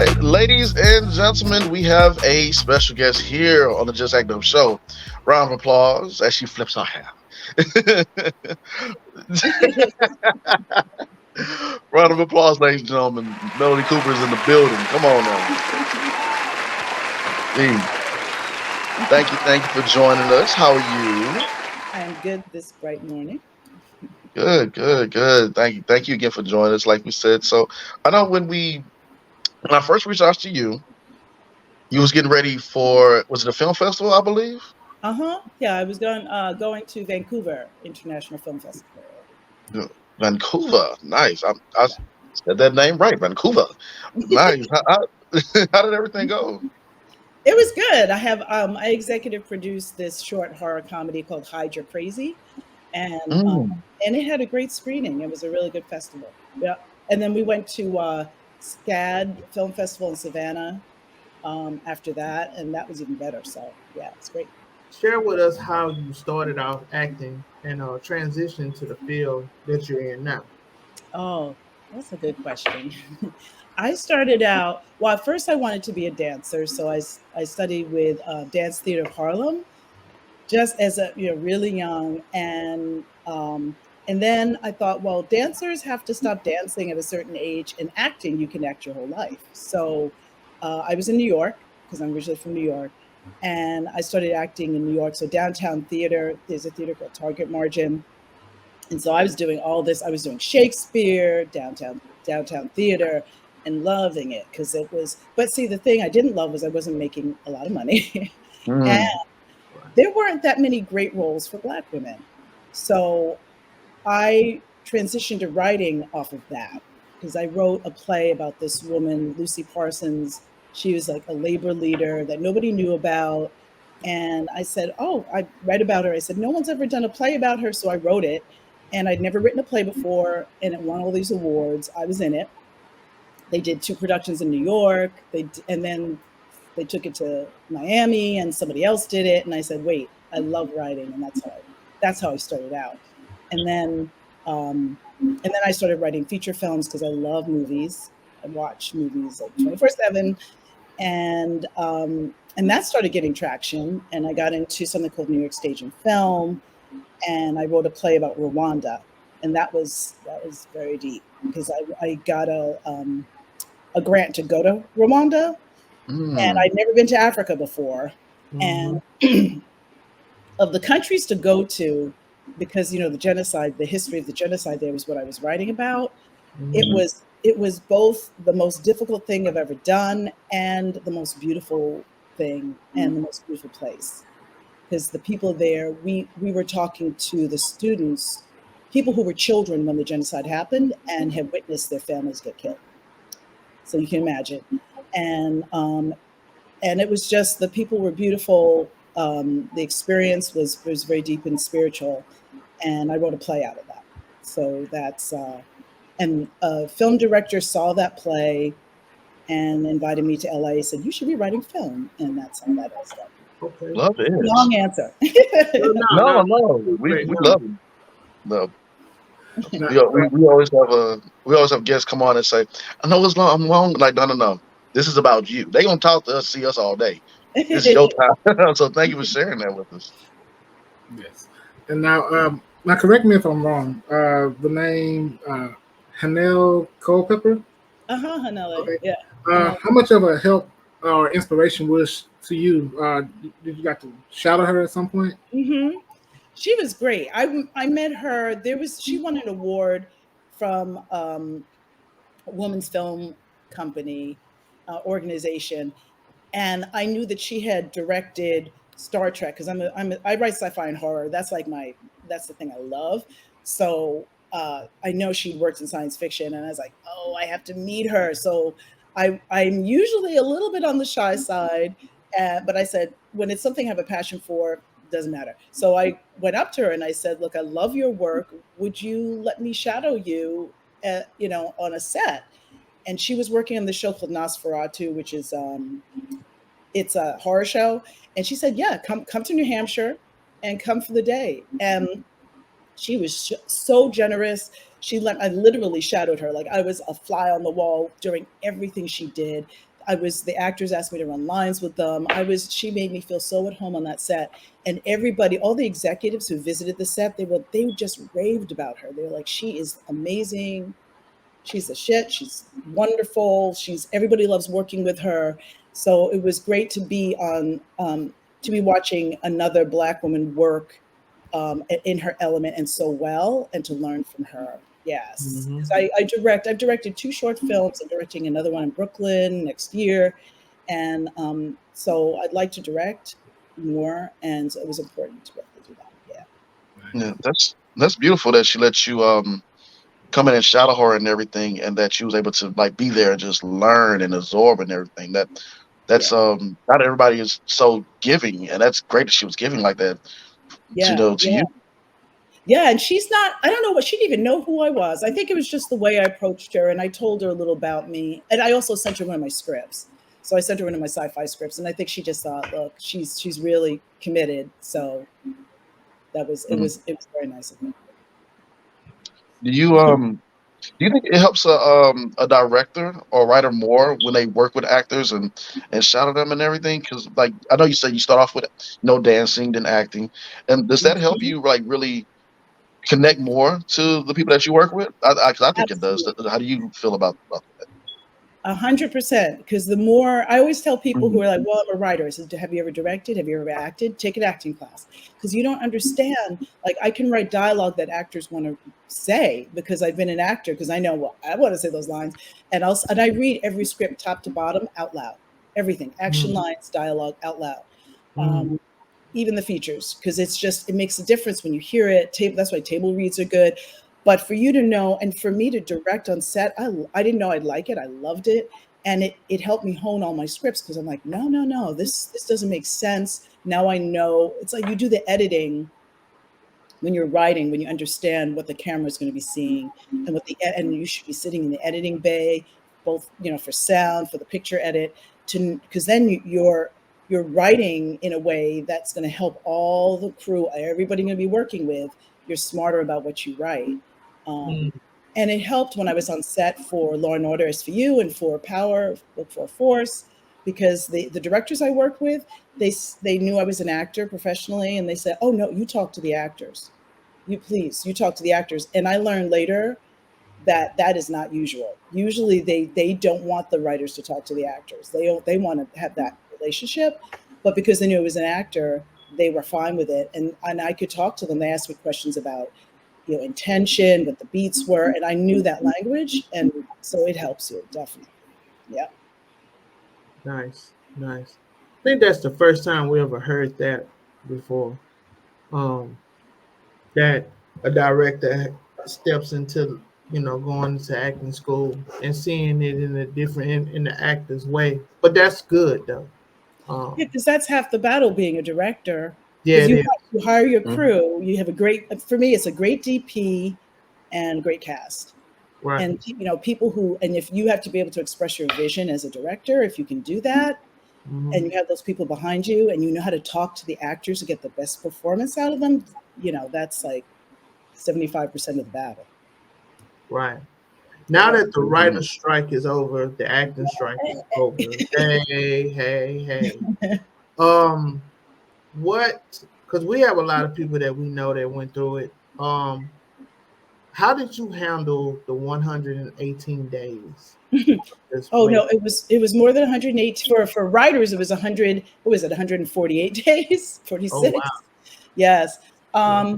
right, ladies and gentlemen, we have a special guest here on the Just Acting Up Show. Round of applause as she flips her hair. Round of applause, ladies and gentlemen. Melody Cooper is in the building. Come on now. Hey, thank you for joining us. How are you? I'm good this bright morning. Good, good, good. Thank you again for joining us. Like we said, so I know when I first reached out to you, you was getting ready for, was it a film festival? I believe. Uh-huh. Yeah, I was going to Vancouver International Film Festival. Yeah. Vancouver, nice. I Yeah. said that name right, Vancouver. Nice. How did everything go? It was good. I executive produced this short horror comedy called Hide Your Crazy, and um, Mm. and it had a great screening. It was a really good festival. Yeah. And then we went to SCAD Film Festival in Savannah after that, and that was even better. So yeah, it's great. Share with us how you started off acting and transitioned to the field that you're in now. Oh, that's a good question. I started out, well, at first I wanted to be a dancer. So I studied with Dance Theater of Harlem just as a, really young. And then I thought, well, dancers have to stop dancing at a certain age, and acting, you can act your whole life. So I was in New York because I'm originally from New York. And I started acting in New York. So downtown theater, there's a theater called Target Margin, and so I was doing all this. I was doing Shakespeare, downtown theater, and loving it because it was. But see, the thing I didn't love was I wasn't making a lot of money, and Mm. there weren't that many great roles for Black women. So I transitioned to writing off of that because I wrote a play about this woman, Lucy Parsons. She was like a labor leader that nobody knew about. And I said, oh, I read about her. I said, no one's ever done a play about her. So I wrote it. And I'd never written a play before. And it won all these awards. I was in it. They did two productions in New York. And then they took it to Miami and somebody else did it. And I said, wait, I love writing. And that's how I started out. And then I started writing feature films because I love movies. I watch movies like 24/7, and that started getting traction. And I got into something called New York Stage and Film, and I wrote a play about Rwanda, and that was very deep because I got a grant to go to Rwanda, and Mm. I'd never been to Africa before, Mm-hmm. and of the countries to go to, because the genocide, the history of the genocide there was what I was writing about. It Mm-hmm. Mm. was it was both the most difficult thing I've ever done and the most beautiful thing and the most beautiful place. Because the people there, we were talking to the students, people who were children when the genocide happened and had witnessed their families get killed. So you can imagine. And it was just, the people were beautiful. The experience was very deep and spiritual, and I wrote a play out of that. So that's and a film director saw that play and invited me to LA. Said you should be writing film, and that's how that all started. Okay. Love is. Long answer. Well, no, No, no, no. great. We No, love it. No. no, We always have guests come on and say, I know it's long, I'm long. Like, no, no, no. This is about you. They gonna talk to us, see us all day. This is your time. So thank you for sharing that with us. Yes. And now correct me if I'm wrong. The name Hanel Culpepper. Uh-huh, Hanele. Okay. Yeah, Hanele. How much of a help or inspiration was to you? Did you got to shadow her at some point? Hmm. She was great. I met her. She won an award from a women's film company organization, and I knew that she had directed Star Trek because I write sci-fi and horror. That's the thing I love. So I know she'd worked in science fiction, and I was like, oh, I have to meet her. So I'm usually a little bit on the shy side, but I said when it's something I have a passion for, doesn't matter. So I went up to her and I said, look, I love your work. Would you let me shadow you, on a set? And she was working on the show called Nosferatu, which is it's a horror show. And she said, yeah, come to New Hampshire and come for the day. And she was so generous. I literally shadowed her. Like I was a fly on the wall during everything she did. I was the actors asked me to run lines with them. She made me feel so at home on that set. And everybody, all the executives who visited the set, they just raved about her. They were like, she is amazing. She's a shit. She's wonderful. Everybody loves working with her. So it was great to be to be watching another Black woman work in her element and so well, and to learn from her. Yes, Mm-hmm. because I've directed 2 short films. I'm directing another one in Brooklyn next year, and so I'd like to direct more, and so it was important to be able to do that. Yeah. Yeah, that's beautiful that she let you come in and shadow her and everything, and that she was able to like be there and just learn and absorb and everything. That's Yeah. not everybody is so giving, and that's great that she was giving like that. Yeah. To you. Yeah. Yeah, and she's not, I don't know what, she didn't even know who I was. I think it was just the way I approached her, and I told her a little about me. And I also sent her one of my scripts. So I sent her one of my sci-fi scripts, and I think she just thought, look, she's really committed. So Mhm. it was very nice of her. Do you do you think it helps a director or writer more when they work with actors and shadow them and everything? Because like I know you said you start off with dancing, then acting, and does that help Mhm. you like really connect more to the people that you work with? 'Cause I think it does. Absolutely. How do you feel about that? 100%. Because the more I always tell people who Mhm. are like, "Well, I'm a writer." I said, "Have you ever directed? Have you ever acted? Take an acting class." Because you don't understand. Like, I can write dialogue that actors want to say because I've been an actor. Because I know what I want to say those lines, and I read every script top to bottom out loud. Everything, action Mm-hmm. lines, dialogue out loud. Mm-hmm. Even the features, because it makes a difference when you hear it. That's why table reads are good. But for you to know, and for me to direct on set, I didn't know I'd like it. I loved it, and it helped me hone all my scripts, because I'm like, no, no, no, this doesn't make sense. Now I know. It's like you do the editing when you're writing, when you understand what the camera is going to be seeing, and and you should be sitting in the editing bay, both for sound, for the picture edit, to because then you're writing in a way that's going to help all the crew, everybody going to be working with. You're smarter about what you write. um, and it helped when I was on set for Law and Order SVU and for Power, Look for Force, because the directors I worked with, they knew I was an actor professionally, and they said, "Oh no, you talk to the actors. You talk to the actors." And I learned later that that is not usual. Usually they don't want the writers to talk to the actors. They want to have that relationship, but because they knew it was an actor, they were fine with it. And I could talk to them. They asked me questions about intention, what the beats were, and I knew that language, and so it helps you definitely. Yeah. Nice, nice. I think that's the first time we ever heard that before. Um, that a director steps into going to acting school and seeing it in a different in the actor's way. But that's good though. Yeah, Um, because that's half the battle being a director. yeah, Because it is. you hire your Mhm. crew, you have a great, for me, it's a great DP and great cast. Right. And people who, and if you have to be able to express your vision as a director, if you can do that, Hmm. and you have those people behind you, and you know how to talk to the actors to get the best performance out of them, that's like 75% of the battle. Right. Now Yeah. that the Mhm. writer's strike is over, the acting strike is over. Hey, hey, hey. Um, what? Because we have a lot of people that we know that went through it. How did you handle the 118 days this Oh place? no, it was more than 108 for writers. It was 100. What was it? 148 days, Oh wow. 46. Yes. Yeah.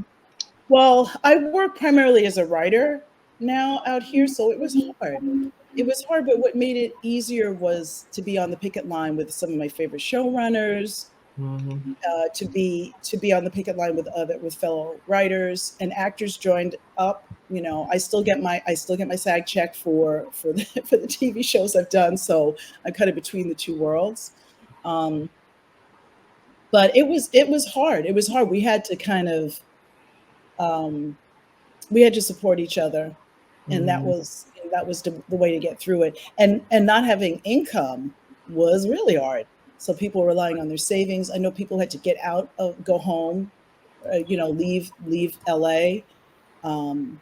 Well, I work primarily as a writer now out here, so it was hard. It was hard, but what made it easier was to be on the picket line with some of my favorite showrunners, Hmm. to be on the picket line with fellow writers, and actors joined up. I still get my SAG check for the for the TV shows I've done, so I'm kind of between the two worlds. Um, but it was hard. It was hard. Um, we had to support each other, and that Hmm. was the way to get through it. And not having income was really hard. So people were relying on their savings. I know people had to go home, leave LA. Um,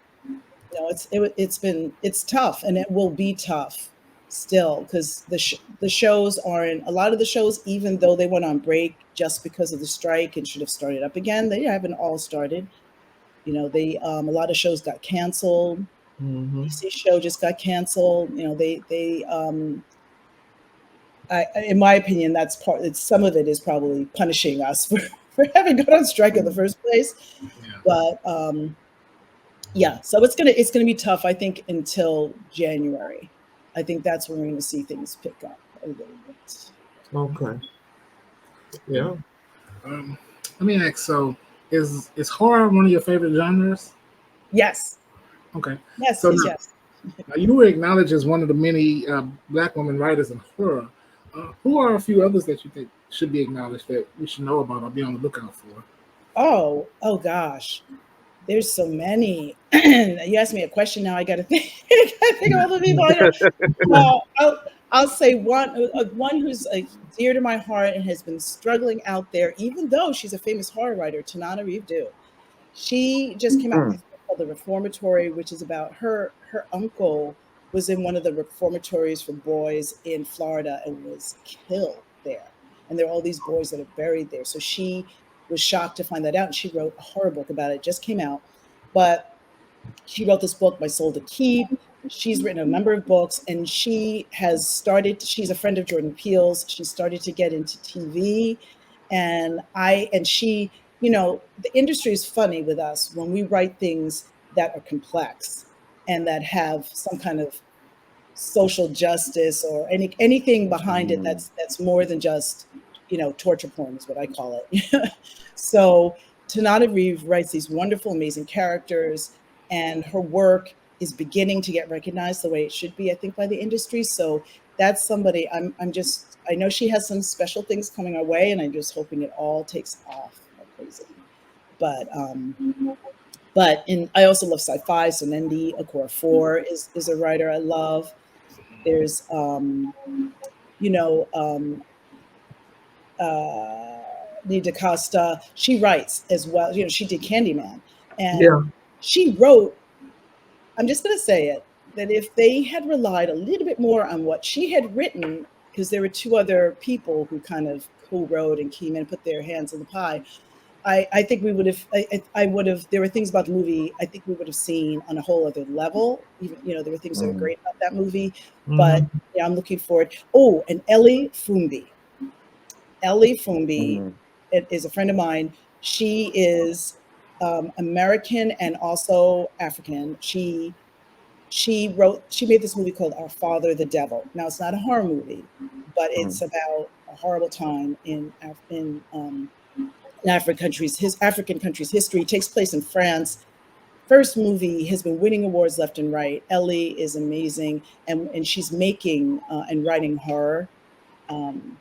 it's tough, and it will be tough. still, because the shows aren't, a lot of the shows, even though they went on break just because of the strike and should have started up again, they haven't all started. They a lot of shows got canceled. Mm-hmm. DC show just got canceled. They in my opinion, that's some of it is probably punishing us for having gone on strike in the first place. Yeah. But yeah, so it's gonna be tough, I think, until January. I think that's when we're gonna see things pick up a little bit. Okay. Yeah. Um, Let me ask. So, is horror one of your favorite genres? Yes, Okay. yes, So yes, now, yes. now you were acknowledged as one of the many Black women writers in horror. Who are a few others that you think should be acknowledged that we should know about or be on the lookout for? Oh gosh. There's so many. You asked me a question. Now I got to think. I got to think of all the people I know. Well, I'll say one who's dear to my heart and has been struggling out there, even though she's a famous horror writer, Tanana Reeve Dew. She just came out with Mm. this book called The Reformatory, which is about her uncle was in one of the reformatories for boys in Florida and was killed there. And there are all these boys that are buried there. So she was shocked to find that out. And she wrote a horror book about it. It just came out. But she wrote this book, My Soul to Keep. She's written a number of books, and she's a friend of Jordan Peele's. She started to get into TV. And she, the industry is funny with us when we write things that are complex and that have some kind of social justice or anything behind it Mm. that's more than just torture porn is what I call it. So Tanana Reeve writes these wonderful, amazing characters, and her work is beginning to get recognized the way it should be, I think, by the industry. So that's somebody I know she has some special things coming our way, and I'm just hoping it all takes off like crazy. But I also love sci-fi. So Nendi Okorafor is a writer I love. There's you know uh Nida Costa. She writes as well. She did Candyman, Yeah. and she wrote. I'm just going to say it, that if they had relied a little bit more on what she had written, because there were two other people who kind of co-wrote and came in and put their hands in the pie, I think we would have. I would have. There were things about the movie I think we would have seen on a whole other level. Even there were things that were Mm. great about that movie, but Mm-hmm. yeah, I'm looking forward. Oh, and Ellie Fumbi. Ellie Fumbi Mm. is a friend of mine. She is American and also African. She made this movie called Our Father the Devil. Now it's not a horror movie, but Mm. it's about a horrible time in African countries history. It takes place in France. First movie has been winning awards left and right. Ellie is amazing, and she's making and writing horror um,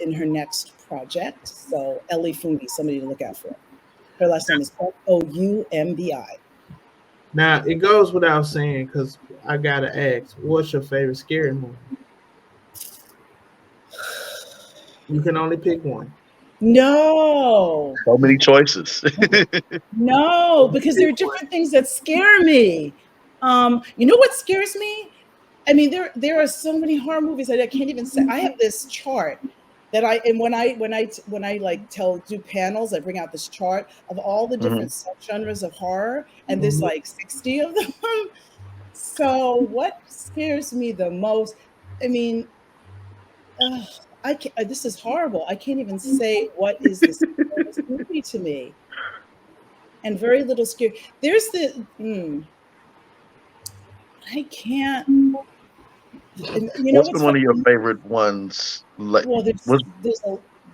in her next project. So Ellie Fumbi, somebody to look out for. Her last name is Oumbi. Now it goes without saying because I gotta ask, what's your favorite scary movie? You can only pick one. No, So many choices. no, because there Pick are one. different things that scare me. You know what scares me? I mean, there are so many horror movies that I can't even say. I have this chart that and when I like do panels, I bring out this chart of all the Mhm. different subgenres of horror, and there's Mm-hmm. like 60 of them. So what scares me the most? I mean, ugh, I can't, this is horrible. I can't even say what is the scariest movie to me, and very little scary. There's I can't. And you know What's what's been one of your funny? favorite ones? Like, Well, was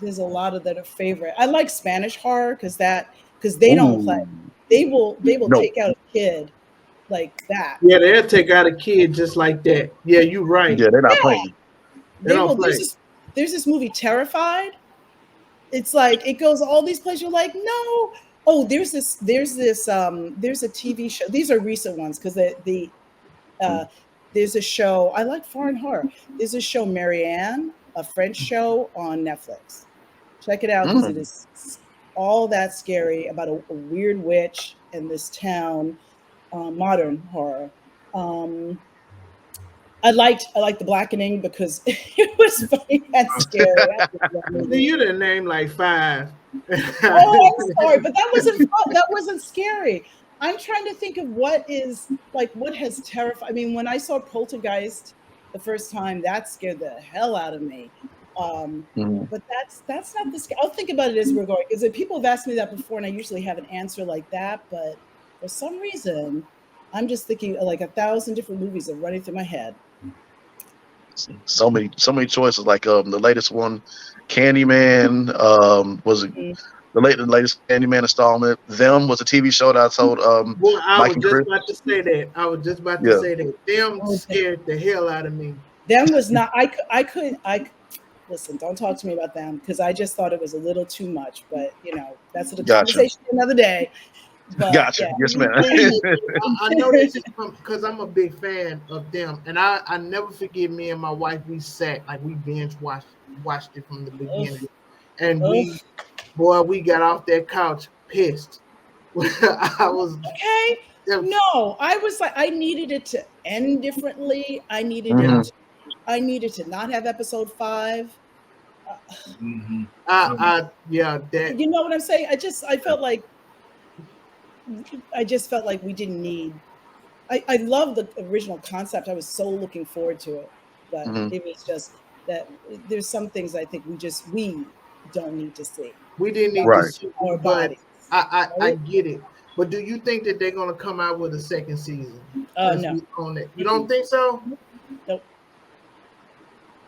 there's a lot of that are favorite. I like Spanish horror because they don't play. ooh They will no, take out a kid like that. Yeah, they'll take out a kid just like that. Yeah, you're right. yeah, they're not Yeah, playing. They they don't will. play. There's this movie Terrified. It's like it goes all these places. You're like, no. Oh, there's a TV show. These are recent ones because Mm. uh, there's a show. I like foreign horror. There's a show Marianne, a French show on Netflix. Check it out because it Mm. is all that scary about a weird witch in this town. Modern horror. Um, I liked the blackening because it was funny and scary. I love that See, movie. you done named like 5. Oh, I'm sorry, but that wasn't fun. That wasn't scary. I'm trying to think of what is like what has terrified. I mean, when I saw Poltergeist the first time, that scared the hell out of me. Um, Mhm. but that's not the. I'll think about it as we're going because people have asked me that before, and I usually have an answer like that. But for some reason, I'm just thinking like 1,000 different movies are running through my head. So many choices. Like the latest one, Candyman. Was it Mhm. the latest Candyman installment? Them was a TV show that I told Boy, I Mike was and just Chris. about to say that. I was just about to Yeah, say that. Them Oh, scared the hell out of me. them was not. I listen. Don't talk to me about them because I just thought it was a little too much. But that's a gotcha, conversation for another day. But gotcha. yeah, Yes, ma'am. I know this is because I'm a big fan of them, and I never forget me and my wife. We sat like we binge watched it from the oof, beginning, and oof. we got off that couch pissed. I was Okay. yeah, No, I was like, I needed it to end differently. yeah. I needed to not have episode 5. Uh, Mhm. Yeah, that you know what I'm saying? I just felt like we didn't need. I love the original concept. I was so looking forward to it, but Hmm. it was just that there's some things I think we don't need to see. we didn't need to Right. see, Our but bodies, I right? get it. But do you think that they're gonna come out with a second season? Let's No. be on it. You don't Mm-mm. think so? Nope. Nope.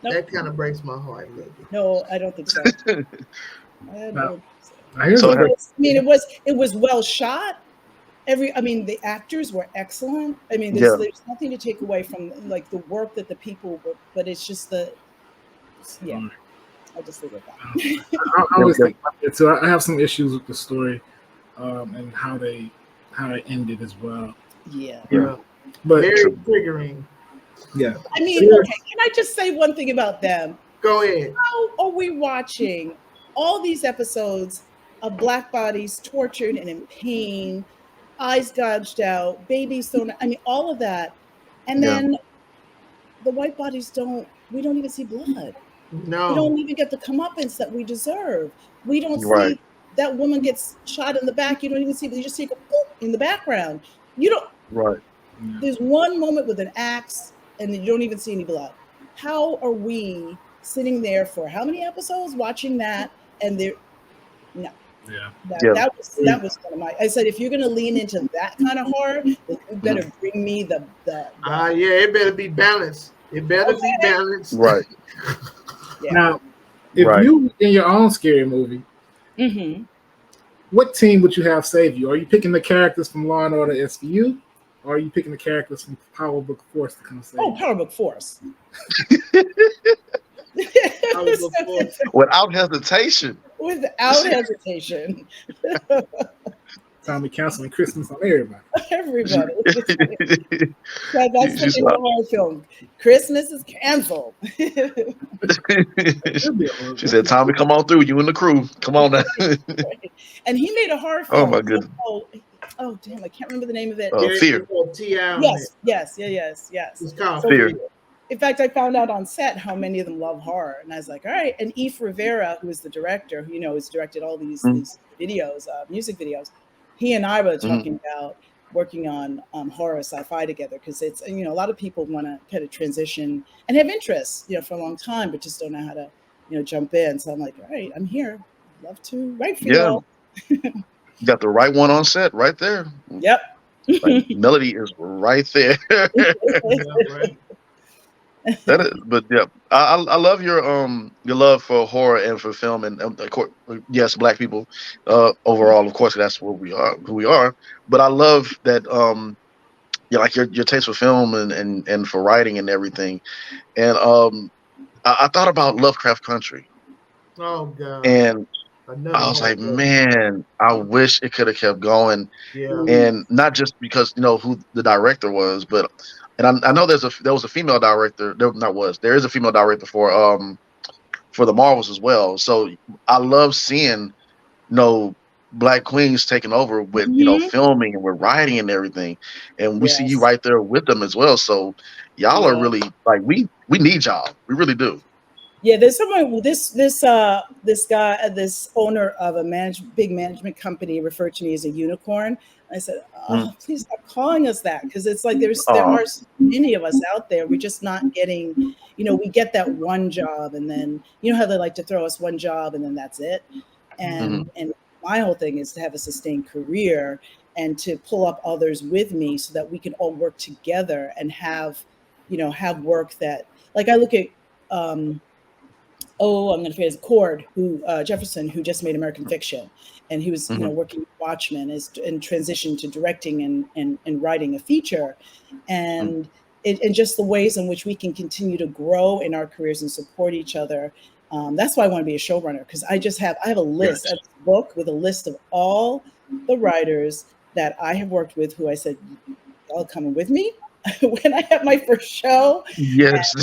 That kind of breaks my heart a little bit. No, I don't think so. I Now, don't think so. here's So a It have, question. was. I mean, it was well shot. I mean, the actors were excellent. I mean, yeah, there's nothing to take away from like the work that the people were, but it's just yeah. I'll just leave it at that. I yep, always yep. think about it too. I have some issues with the story and how they ended as well. Yeah. Yeah, But very True. triggering. yeah, I mean, here's okay. Can I just say one thing about them? Go ahead. How are we watching all these episodes of black bodies tortured and in pain, eyes gouged out, babies thrown? I mean, all of that, and Yeah, then the white bodies don't. We don't even see blood. We No, don't even get the comeuppance that we deserve. We don't you're right. see that woman gets shot in the back. You don't even see, but you just see it go boop in the background. You don't. Right. yeah, There's one moment with an axe, and then you don't even see any blood. How are we sitting there for how many episodes watching that? And there, no, yeah. Yeah. that was one of my. I said, if you're going to lean into that kind of horror, then you Mhm. better bring me the. yeah, it better be balanced. It better be Okay, balanced. Right. yeah. Now, if Right. you in your own scary movie, Mm-hmm. what team would you have save you? Are you picking the characters from Law and Order SVU, or are you picking the characters from Power Book Force to come save Oh, you? Power Book Force. I was before. Without hesitation. Without hesitation. Time to canceling Christmas on everybody. Everybody. That's the She's name of the horror film. Christmas is canceled. It'd be a horror. she said, "Tommy, come on through. You and the crew. Come on now." And he made a horror Oh film. my goodness. Oh, damn, I can't remember the name of it. Yeah, Fear. T.I. on it. Yes. It's called So, Fear. Fear. in fact, I found out on set how many of them love horror, and I was like, all right. And Eve Rivera, who is the director, who has directed all Mm-hmm. these videos, music videos, he and I were Mm-hmm. talking about working on horror sci-fi together because it's a lot of people want to kind of transition and have interests for a long time, but just don't know how to jump in. So I'm like, all right, I'm here. I'd love to write for you Yeah, all. you got the right one on set right there. Yep. Like Melody is right there. Yeah, right. That is, but yeah, I love your love for horror and for film and of course, yes, black people overall, of course, that's what we are, who we are. But I love that yeah, like your taste for film and for writing and everything. And I thought about Lovecraft Country, Oh God, and another I was like, heartbreaker. man, I wish it could have kept going, Yeah, and not just because who the director was, but and I know there was a female director. There is a female director for the Marvels as well. So I love seeing you know Black queens taking over with Mhm. filming and with writing and everything, and we see you Yes. right there with them as well. So y'all are Yeah. really like we need y'all. We really do. Yeah, there's someone this guy this owner of a big management company referred to me as a unicorn. I said, Mm. "Oh, please stop calling us that," because it's like there Oh, are so many of us out there. We're just not getting, we get that one job, and then you know how they like to throw us one job and then that's it. hmm And my whole thing is to have a sustained career and to pull up others with me so that we can all work together and have work that, like, I look at. Um, I'm going to forget his Cord, who Jefferson, who just made American Fiction, and he was hmm working with Watchmen is in transition to directing and writing a feature, and and just the ways in which we can continue to grow in our careers and support each other. That's why I want to be a showrunner, because I have a list, yes. a book with a list of all the writers that I have worked with who I said, y'all coming with me when I have my first show. Yes.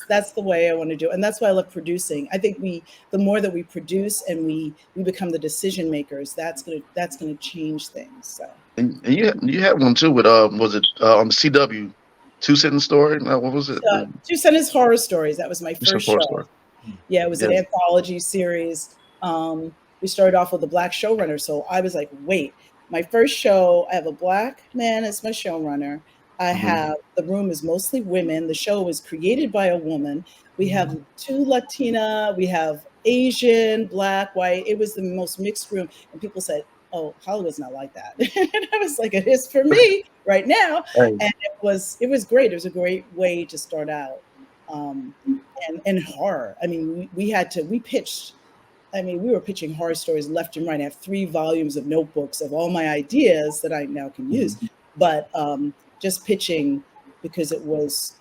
That's the way I want to do it. And that's why I love producing. I think the more that we produce and we become the decision makers, that's gonna change things. So And you had one too with was it on the CW, Two Sentence Story? No, what was it? Two Sentence Horror Stories, that was my Just a first horror show. story. Yeah, it was an Yes. anthology series. We started off with a black showrunner. So I was like, wait, my first show, I have a black man as my showrunner. I hmm have the room is mostly women. The show was created by a woman. We have two Latina, we have Asian, black, white. It was the most mixed room. And people said, oh, Hollywood's not like that. And I was like, it is for me right now. Hey. And it was great. It was a great way to start out. Um, and horror. I mean, we pitched. I mean, we were pitching horror stories left and right. I have 3 volumes of notebooks of all my ideas that I now can use, Mhm. but just pitching because it was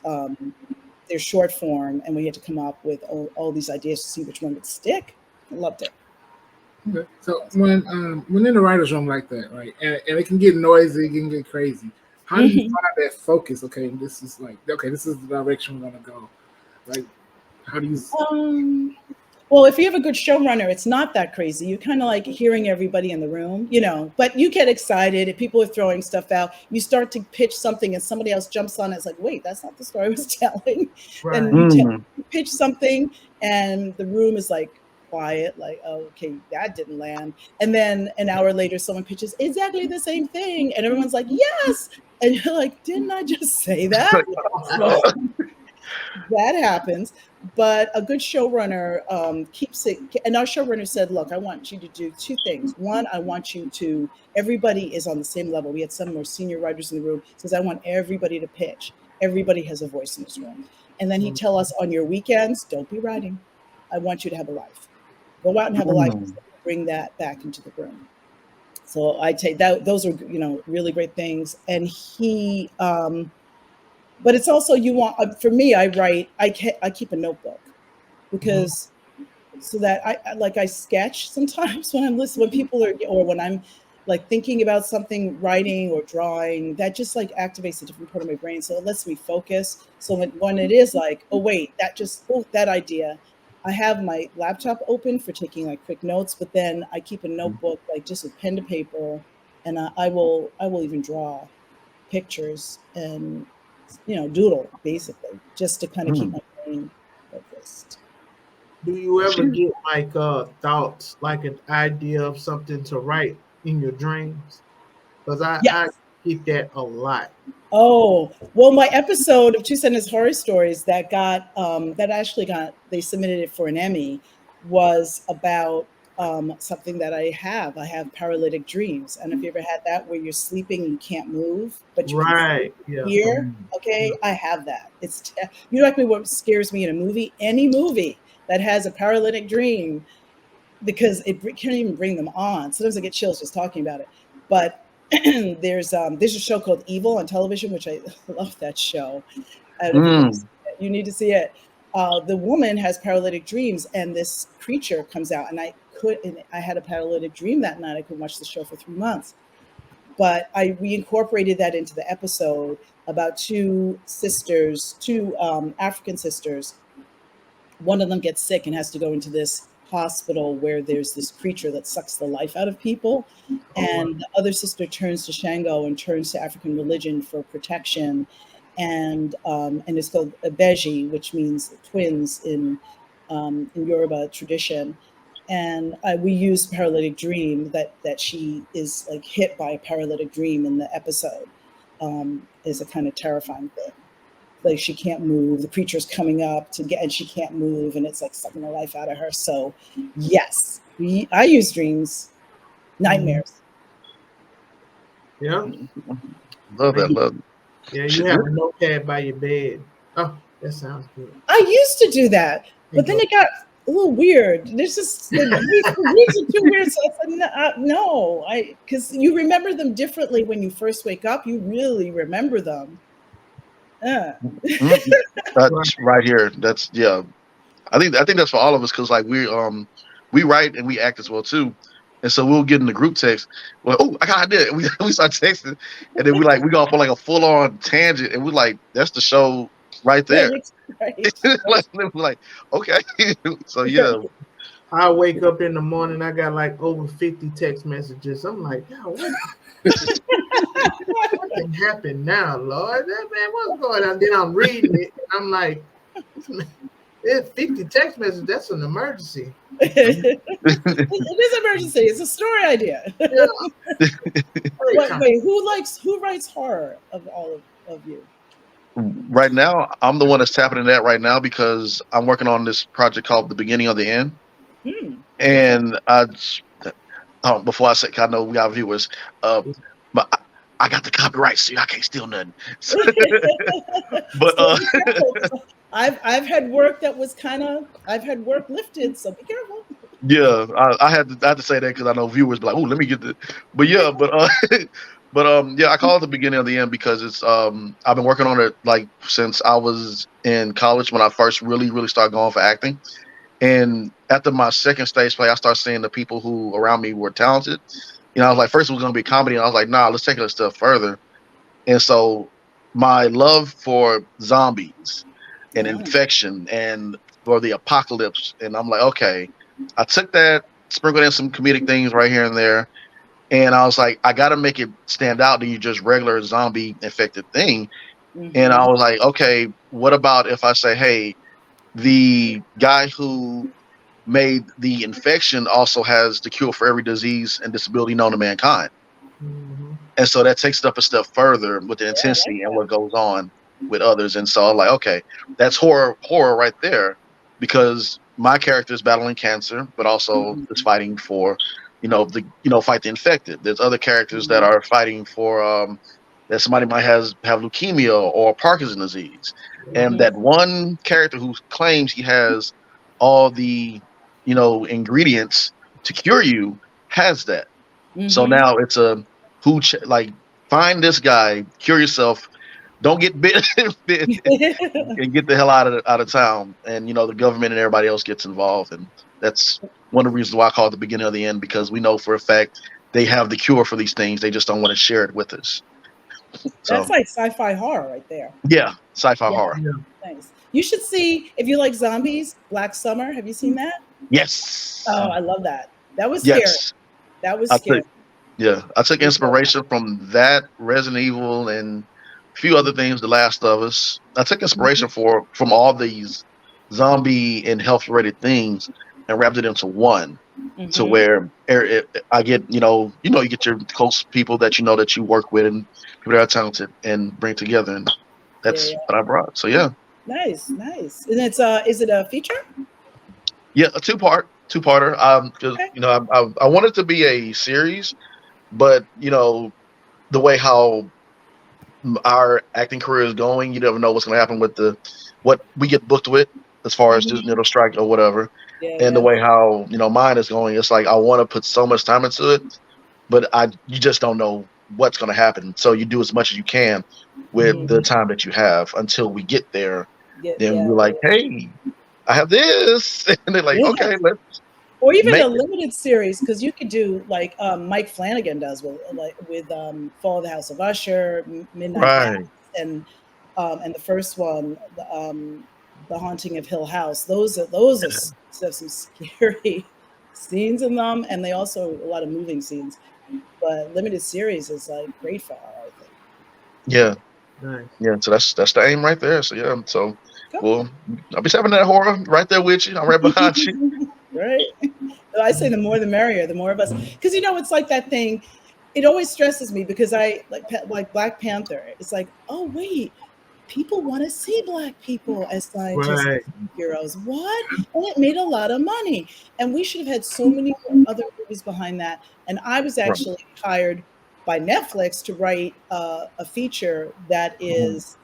their short form, and we had to come up with all these ideas to see which one would stick. I loved it. Okay. So when in the writers' room like that, right, and it can get noisy, it can get crazy. How do you Mhm. find that focus? Okay, this is this is the direction we're gonna go. Like, how do you? Um, Well, if you have a good showrunner, it's not that crazy. You're kind of like hearing everybody in the room, but you get excited if people are throwing stuff out. You start to pitch something and somebody else jumps on it. It's like, wait, that's not the story I was telling. And Right. Mm. you pitch something and the room is like quiet, like, oh, okay, that didn't land. And then an hour later, someone pitches exactly the same thing. And everyone's like, yes. And you're like, didn't I just say that? So that happens, but a good showrunner keeps it. And our showrunner said, "Look, I want you to do 2 things. One, I want you to. Everybody is on the same level. We had some more senior writers in the room. Says I want everybody to pitch. Everybody has a voice in this room. And then he tell us on your weekends, don't be writing. I want you to have a life. Go out and have a life. Mm. Bring that back into the room." So I take that. Those are really great things. And but it's also you want for me. I write. I keep a notebook because so that I sketch sometimes when I'm listening when people are or when I'm like thinking about something, writing or drawing, that just like activates a different part of my brain. So it lets me focus. So when it is like, oh wait, that idea. I have my laptop open for taking like quick notes, but then I keep a notebook like just with pen to paper, and I will even draw pictures and doodle basically just to kind of keep Mm. my brain focused. Do you ever She, get like thoughts, like an idea of something to write in your dreams? Because I Yes. get that a lot. Oh, well, my episode of Two Sentence Horror Stories that actually got they submitted it for an Emmy was about something that I have. I have paralytic dreams. And if you ever had that where you're sleeping and you can't move, but you can Right. Yeah. hear, mm. okay, I have that. You know exactly what scares me in a movie? Any movie that has a paralytic dream because it can't even bring them on. Sometimes I get chills just talking about it. But there's a show called Evil on television, which I love that show. I don't know if you've ever Mm. seen it. You need to see it. The woman has paralytic dreams, and this creature comes out. And I had a paralytic dream that night. I could watch the show for 3 months. But we incorporated that into the episode about two African sisters. One of them gets sick and has to go into this hospital where there's this creature that sucks the life out of people. And the other sister turns to Shango and turns to African religion for protection. And it's called Beji, which means twins in Yoruba tradition. And we use paralytic dream, that she is like hit by a paralytic dream in the episode, is a kind of terrifying thing. Like she can't move, the creature's coming up to get, and she can't move, and it's like sucking the life out of her. So yes, I use dreams, nightmares. Yeah. Love that. Love it. Yeah, you Shit, have a notepad by your bed. Oh, that sounds good. I used to do that, but then it got a little weird. There's just the dreams are too weird. So I said, no, because you remember them differently when you first wake up. You really remember them. Mhm. That's right here. That's yeah. I think that's for all of us because like we write and we act as well too, and so we'll get in the group text. Well, oh, I got an idea. And we start texting, and then we go off on like a full on tangent, and we're like, that's the show right there. Right. Like, we're like, okay, so yeah. I wake up in the morning, I got like over 50 text messages. I'm like, yo, what can happen now, Lord? Man, what's going on? Then I'm reading it, and I'm like, it's 50 text messages. That's an emergency. It is an emergency. It's a story idea. Yeah. Wait, who writes horror of all of you? Right now, I'm the one that's tapping in that right now because I'm working on this project called The Beginning of the End. And before I say, I know we got viewers, but I got the copyright, so I can't steal nothing. But I've had work that was I've had work lifted, so be careful. Yeah, I had to say that because I know viewers be like, oh, let me get the. But yeah, yeah, I call it The Beginning of the End because it's I've been working on it like since I was in college when I first really started going for acting. And after my second stage play, I started seeing the people who around me were talented. I was like, first it was going to be comedy, and I was like, nah, let's take it a step further. And so my love for zombies and infection and for the apocalypse, and I'm like, okay, I took that, sprinkled in some comedic things right here and there, and I was like, I got to make it stand out than you just regular zombie infected thing. And I was like, okay, what about if I say, hey, the guy who made the infection also has the cure for every disease and disability known to mankind. And so that takes it up a step further with the intensity and what goes on with others. And so I'm like, okay, that's horror right there, because my character is battling cancer, but also is fighting for, fight the infected. There's other characters that are fighting for that somebody might have leukemia or Parkinson's disease. And that one character who claims he has all the, ingredients to cure you has that. So now it's a find this guy, cure yourself, don't get bit, and get the hell out of town. And the government and everybody else gets involved, and that's one of the reasons why I call it The Beginning of the End, because we know for a fact they have the cure for these things. They just don't want to share it with us. So that's like sci-fi horror right there. Yeah, sci-fi horror. Yeah. Nice. You should see, if you like zombies, Black Summer. Have you seen that? Yes. Oh, I love that. That was scary. That was scary. I took inspiration from that, Resident Evil, and a few other things, The Last of Us. I took inspiration from all these zombie and health-related things and wrapped it into one, to where I get, you get your close people that that you work with and people that are talented and bring together, and that's what I brought. So yeah. Nice. And it's is it a feature? Yeah, a two-parter. Because I want it to be a series, but the way how our acting career is going, you never know what's going to happen with what we get booked with as far as just strike or whatever. And the way how mine is going, it's like I want to put so much time into it, but you just don't know what's going to happen. So you do as much as you can with the time that you have until we get there. Then we're like, hey, I have this, and they're like, okay, let's. Or even a limited series, because you could do like Mike Flanagan does with Fall of the House of Usher, Midnight Mass, and the first one, The Haunting of Hill House. Those are have some scary scenes in them, and they also a lot of moving scenes. But limited series is like great for her, I think. Yeah, Nice. yeah. So that's the aim right there. So yeah. So Go. well, I'll be having that horror right there with you. I'm right behind you. Right? I say the more the merrier, the more of us. Because it's like that thing. It always stresses me because I like Black Panther. It's like, oh wait, people want to see Black people as scientists Right. and heroes. What? And it made a lot of money. And we should have had so many other movies behind that. And I was Right. actually hired by Netflix to write a feature that Mhm. is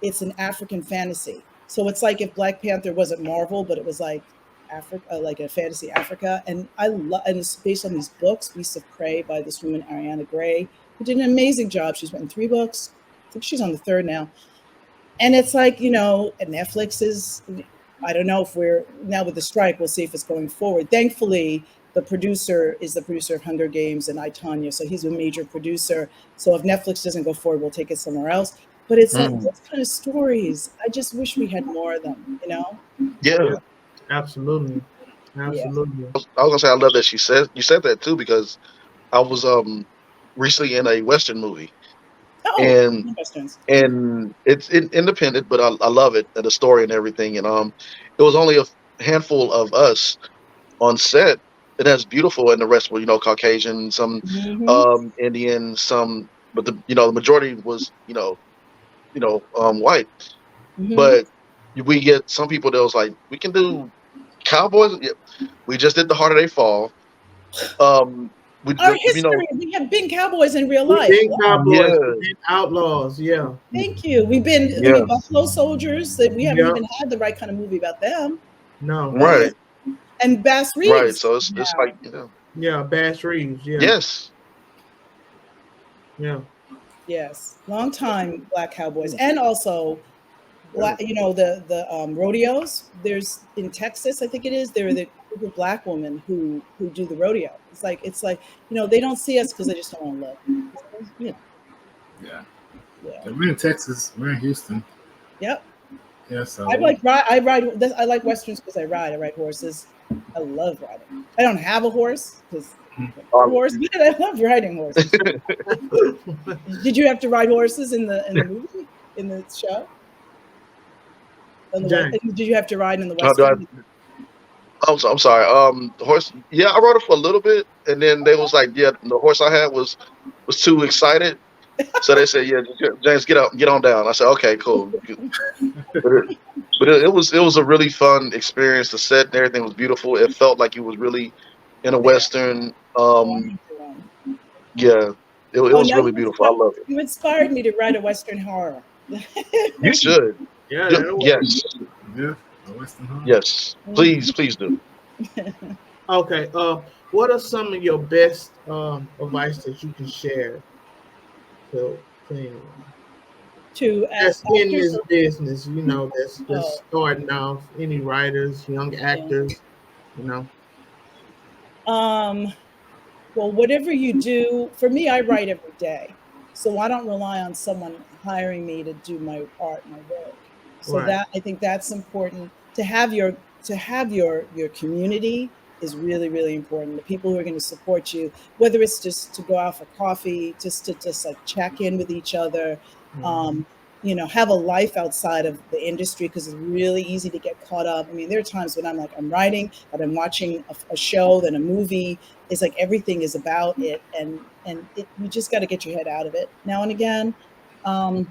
it's an African fantasy. So it's like if Black Panther wasn't Marvel, but it was like Africa, like a fantasy Africa. And I love, and it's based on these books, Beasts of Prey by this woman Ariana Gray, who did an amazing job. She's written 3 books. I think she's on the third now. And it's like, Netflix is, I don't know if we're now with the strike, we'll see if it's going forward. Thankfully, the producer is the producer of Hunger Games and I, Tonya. So he's a major producer. So if Netflix doesn't go forward, we'll take it somewhere else. But it's like Mm. those kind of stories. I just wish we had more of them. Yeah. Absolutely. Yeah. Absolutely. I was gonna say I love that you said that too because I was recently in a Western movie Oh, and Westerns. it's independent, but I love it and the story and everything. And it was only a handful of us on set, and that's beautiful. And the rest were Caucasian, some Hmm. Indian, some, but the majority was white. Hmm. But we get some people that was like, we can do cowboys. Yeah, we just did the harder they fall. Um, we Our you know history, we have been cowboys in real We've life. been cowboys. yeah We've been outlaws. Yeah. Thank you. yeah Buffalo Soldiers, that we haven't Yeah. even had the right kind of movie about them. No. Right? right And Bass right. Reeves So it's now. like Yeah. Bass Reeves. Yeah. yes. Yeah. Yes. Long time Black cowboys. And also Yeah. Black, the rodeos. There's in Texas, I think it is, there are the group of Black women who do the rodeo. It's like, they don't see us because they just don't want to look. You know, Yeah. yeah. We're in Texas. We're in Houston. Yep. Yeah, I so like ride. I like westerns because I ride. I ride horses. I love riding. I don't have a horse because a Um, horse, but I love riding horses. Did you have to ride horses in the movie, in the show? On the west, James. did you have to ride in the how do I, western? I'm sorry. The horse. Yeah, I rode it for a little bit, and then they was like, yeah, the horse I had was too excited, so they said, yeah, James, get up, get on down. I said, okay, cool. But it was a really fun experience. The set and everything was beautiful. It felt like it was really in a Yeah. western. Oh, I need to run. Yeah, it Oh, was now really beautiful. I love it. you inspired me to write a western horror. You should. Yeah, that'll work. Yes, yeah, the Western Hall. yes. Please do. Okay. What are some of your best advice that you can share to anyone To that's in actors. this business? That's Oh, starting off. Any writers, young yeah. actors. You know. Um, well, whatever you do, for me, I write every day. So I don't rely on someone hiring me to do my art, my work. So Right. that I think that's important to have your community is really, really important. The people who are going to support you, whether it's just to go out for coffee, just to just like check in with each other, Mhm. um, have a life outside of the industry because it's really easy to get caught up. I mean, there are times when I'm writing, but I'm watching a show, then a movie. It's like everything is about it, and you just got to get your head out of it now and again. Um,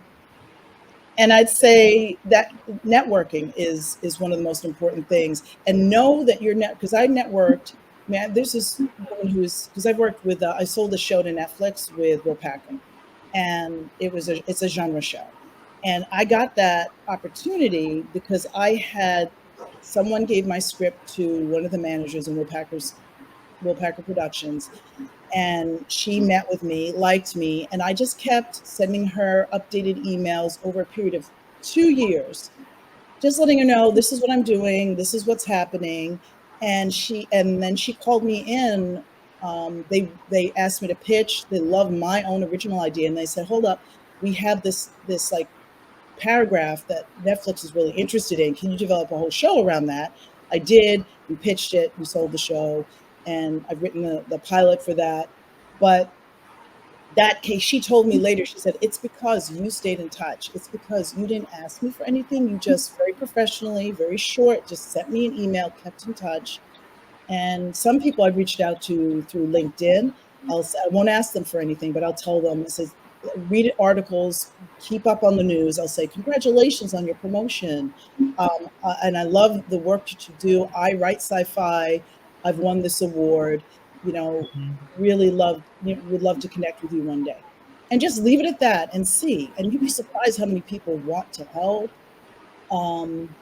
and I'd say that networking is one of the most important things. And know that you're because I networked. Man, there's this woman who's because I've worked with. I sold a show to Netflix with Will Packer, and it's a genre show, and I got that opportunity because I had someone gave my script to one of the managers in Will Packer Productions, and she met with me, liked me, and I just kept sending her updated emails over a period of 2 years, just letting her know this is what I'm doing, this is what's happening. And then she called me in. They asked me to pitch. They loved my own original idea, and they said, "Hold up, we have this like paragraph that Netflix is really interested in. Can you develop a whole show around that?" I did. We pitched it. We sold the show, and I've written the pilot for that. But that case, she told me later, she said, it's because you stayed in touch. It's because you didn't ask me for anything. You just very professionally, very short, just sent me an email, kept in touch. And some people I've reached out to through LinkedIn, I won't ask them for anything, but I'll tell them, it says, read articles, keep up on the news. I'll say, congratulations on your promotion. And I love the work that you do. I write sci-fi. I've won this award. You know, really would love to connect with you one day. And just leave it at that and see. And you'd be surprised how many people want to help. Um,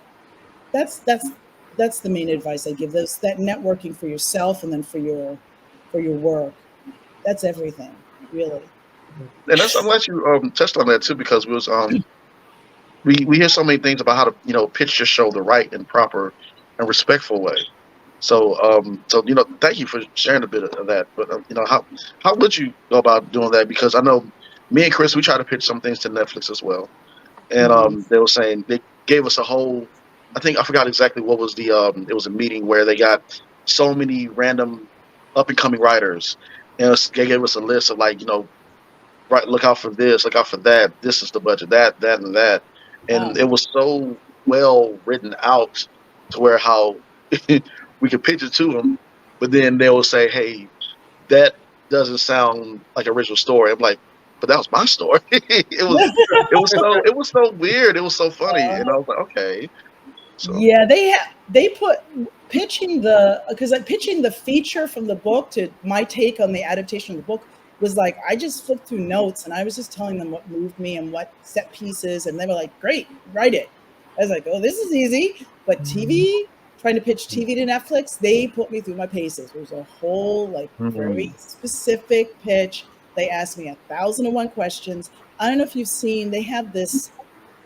that's the main advice I give. Those that networking for yourself and then for your work. That's everything, really. And I'm glad you touched on that too, because we hear so many things about how to pitch your show the right and proper and respectful way. So thank you for sharing a bit of that. But how would you go about doing that? Because I know me and Chris, we try to pitch some things to Netflix as well, and Mhm. they were saying they gave us a whole. I think I forgot exactly what was the. It was a meeting where they got so many random up and coming writers, and they gave us a list of like right, look out for this, look out for that. This is the budget, that, and that, and Wow. it was so well written out to where how we could pitch it to them, but then they will say, "Hey, that doesn't sound like an original story." I'm like, "But that was my story." It was so weird. It was so funny, and I was like, "Okay." So, Yeah, they put pitching because pitching the feature from the book to my take on the adaptation of the book was like I just flipped through notes and I was just telling them what moved me and what set pieces, and they were like, "Great, write it." I was like, "Oh, this is easy." But TV, trying to pitch TV to Netflix, they put me through my paces. It was a whole like very mm, specific pitch. They asked me 1,001 questions. I don't know if you've seen. They have this.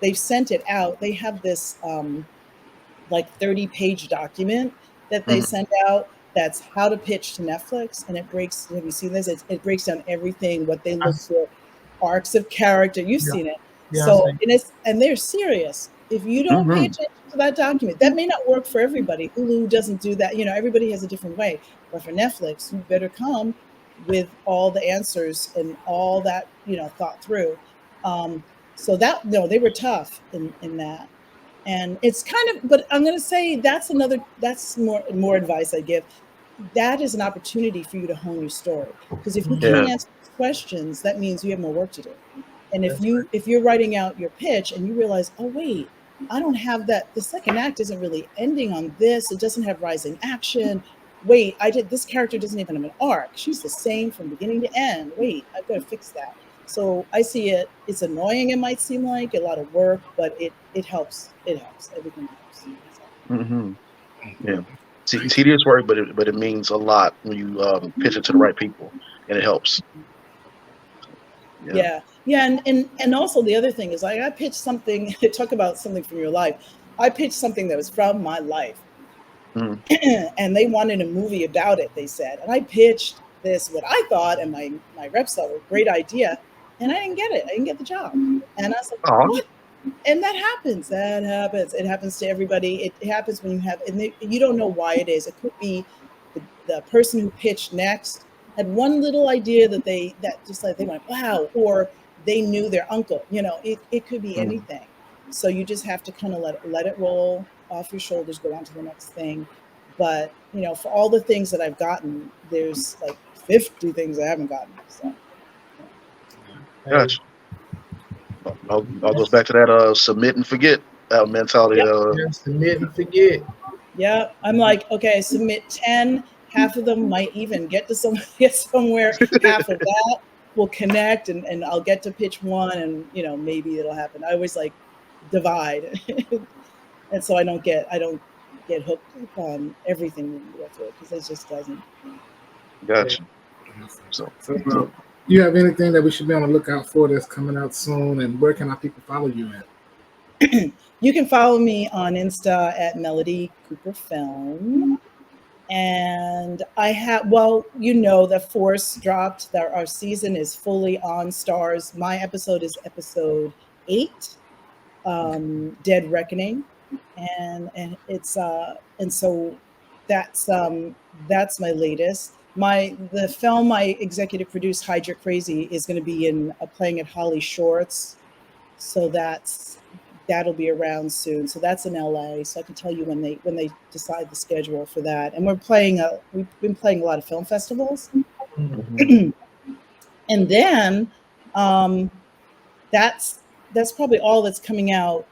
They've sent it out. They have this. Like 30-page document that they mm, send out that's how to pitch to Netflix. And it breaks, have you seen this? It breaks down everything, what they I look s- for, arcs of character. You've yeah, seen it. yeah, I So, see. and they're serious. If you don't pay mm, attention to that document, that may not work for everybody. Hulu doesn't do that. Everybody has a different way. But for Netflix, you better come with all the answers and all that, thought through. Um, so that, no, they were tough in that. And it's kind of, but I'm going to say that's more advice I give. That is an opportunity for you to hone your story, because if you yeah, can't answer these questions, that means you have more work to do. And if That's right. you're writing out your pitch and you realize, oh wait, I don't have that, the second act isn't really ending on this, it doesn't have rising action. Wait, this character doesn't even have an arc, she's the same from beginning to end. Wait, I've got to fix that. So I see it. It's annoying. It might seem like a lot of work, but it helps. It helps. Everything helps. So, hmm yeah. Tedious work, but it means a lot when you pitch it to the right people, and it helps. Yeah. yeah, yeah, and also the other thing is like I pitched something. Talk about something from your life. I pitched something that was from my life, Mm, and they wanted a movie about it. They said, and I pitched this what I thought, and my reps thought were a great idea, and I didn't get it. I didn't get the job, and I was like, oh, what? And that happens. That happens. It happens to everybody. It happens when you have, and you don't know why it is. It could be the person who pitched next had one little idea that just like they went wow, or they knew their uncle. It could be mm, anything. So you just have to kind of let it roll off your shoulders, go on to the next thing. But for all the things that I've gotten, there's like 50 things I haven't gotten. So Hey, gotcha. All goes that's back to that submit and forget mentality. yeah. just submit and forget. Yeah, I'm like, okay, I submit 10. Half of them might even get to get somewhere. Half of that will connect, and I'll get to pitch one, and maybe it'll happen. I always like divide, and so I don't get hooked up on everything we go through because it just doesn't. Yeah. Gotcha. So, So, so do you have anything that we should be on the lookout for that's coming out soon? And where can our people follow you at? You can follow me on Insta at Melody Cooper Film. And I have, well, the Force dropped. That our season is fully on Stars. My episode is episode 8, Dead Reckoning. and it's and so that's my latest. The film I executive produced, Hydra Crazy, is going to be in playing at Holly Shorts, so that'll be around soon. So that's in LA. So I can tell you when they decide the schedule for that. And we've been playing a lot of film festivals, Mhm. and then um, that's probably all that's coming out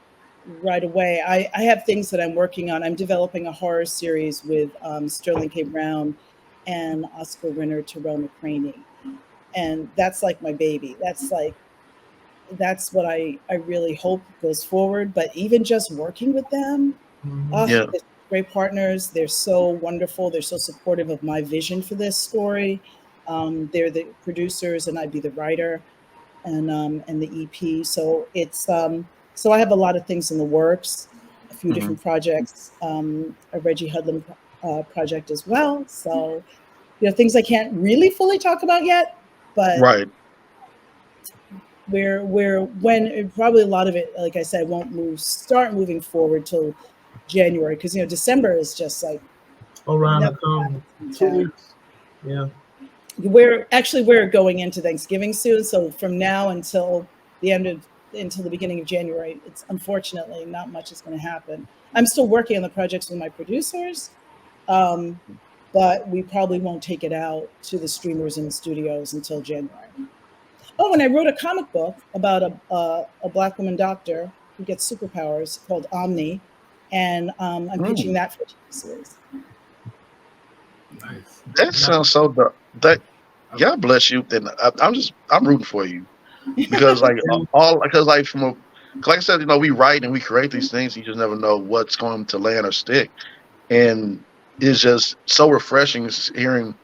right away. I have things that I'm working on. I'm developing a horror series with Sterling K. Brown and Oscar winner Terrell McCraney, and that's like my baby. That's what I really hope goes forward. But even just working with them, Yeah. they're great partners. They're so wonderful. They're so supportive of my vision for this story. They're the producers, and I'd be the writer and the EP. So so I have a lot of things in the works, a few Mhm. different projects, a Reggie Hudlin project as well. So things I can't really fully talk about yet, but Right. we're when probably a lot of it, like I said, won't start moving forward till January, because December is just like Around the nothing corner. happens in 2 weeks. town. Yeah. We're going into Thanksgiving soon, so from now until the beginning of January, it's unfortunately not much is going to happen. I'm still working on the projects with my producers, um, but we probably won't take it out to the streamers and the studios until January. Oh, and I wrote a comic book about a black woman doctor who gets superpowers called Omni, and I'm pitching Mm. that for a TV series. Nice. That Nice. sounds so dark. That God bless you. And I'm rooting for you because like all because like from a like I said, we write and we create these things. You just never know what's going to land or stick, and it's just so refreshing hearing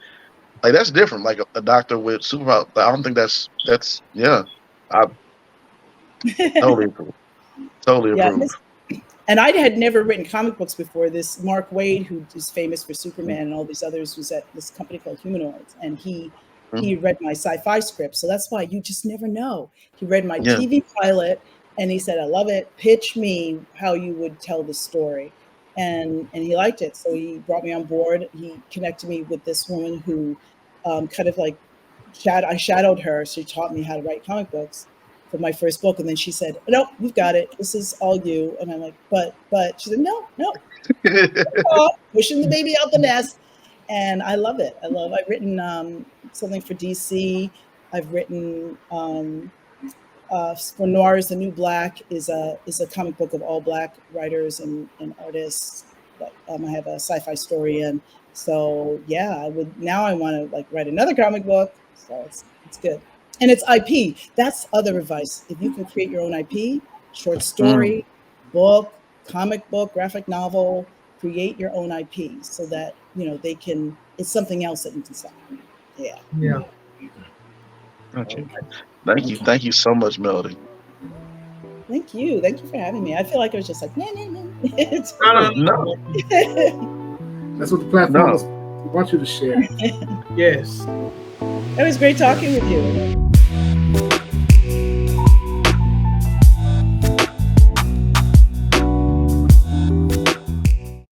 like that's different. Like a doctor with superpower. I don't think that's yeah. I totally approve. Totally Yeah, approve. and I had never written comic books before. This Mark Waid, who is famous for Superman and all these others, was at this company called Humanoids, and he Mhm. read my sci-fi script. So that's why you just never know. He read my Yeah. TV pilot, and he said, "I love it. Pitch me how you would tell the story," and he liked it. So he brought me on board. He connected me with this woman who kind of like I shadowed her. She taught me how to write comic books for my first book, and then she said, "Nope, you've got it. This is all you." And I'm like, "But." She said, "No, no, pushing the baby out the nest." And I love it. I've written something for DC. I've written for Noir is the New Black is a comic book of all black writers and artists that I have a sci-fi story in. So yeah, I want to like write another comic book. So it's good. And it's IP. That's other advice. If you can create your own IP, short Mm. story, book, comic book, graphic novel, create your own IP so that it's something else that you can sell. Yeah. Yeah. Okay. Thank you. Thank you so much, Melody. Thank you. Thank you for having me. I feel like I was just like, nah, nah, nah. It's No, no, No, no. That's what the platform is. no. We want you to share. Yes. It was great talking with you.